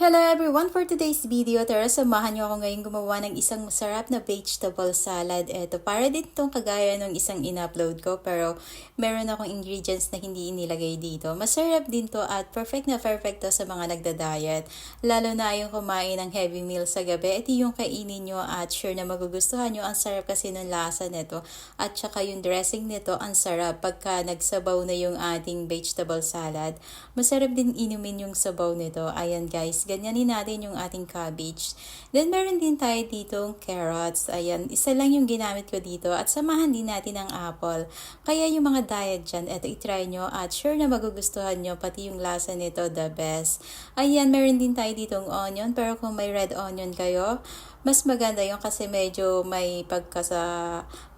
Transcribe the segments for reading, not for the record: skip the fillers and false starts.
Hello everyone! For today's video, tara samahan niyo ako ngayon gumawa ng isang masarap na vegetable salad. Eto, para din itong kagaya ng isang in-upload ko pero meron akong ingredients na hindi inilagay dito. Masarap din to at perfect na perfect to sa mga nagda-diet. Lalo na yung kumain ng heavy meal sa gabi, ito yung kainin nyo at sure na magugustuhan nyo. Ang sarap kasi ng lasa nito at saka yung dressing nito ang sarap pagka nagsabaw na yung ating vegetable salad. Masarap din inumin yung sabaw nito. Ayan guys, ganyanin natin yung ating cabbage. Then, meron din tayo ditong carrots. Ayan, isa lang yung ginamit ko dito. At samahan din natin ang apple. Kaya yung mga diet dyan, eto itry nyo. At sure na magugustuhan nyo. Pati yung lasa nito, the best. Ayan, meron din tayo ditong onion. Pero kung may red onion kayo, mas maganda yung kasi medyo may pagka sa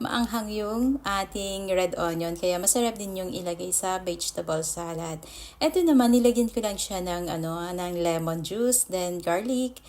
maanghang yung ating red onion. Kaya masarap din yung ilagay sa vegetable salad. Ito naman, nilagyan ko lang siya ng, ng lemon juice, then garlic,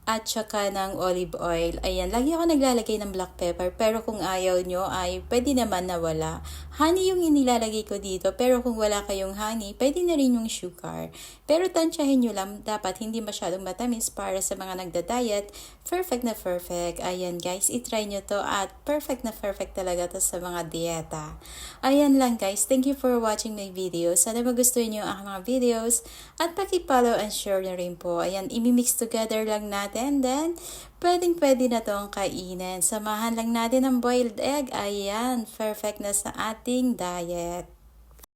at saka ng olive oil. Ayan, lagi ako naglalagay ng black pepper. Pero kung ayaw nyo ay pwede naman na wala. Honey yung inilalagay ko dito. Pero kung wala kayong honey, pwede na rin yung sugar. Pero tansyahin nyo lang, dapat hindi masyadong matamis para sa mga nagda-diet. Perfect na perfect. Ayan guys, itry nyo to at perfect na perfect talaga to sa mga dieta. Ayan lang guys, thank you for watching my video. Sana magustuhan nyo ang mga videos. At paki-follow and share na rin po. Ayan, imimix together lang natin. Then, pwedeng-pwede na tong kainin. Samahan lang natin ng boiled egg. Ayan, perfect na sa ating diet.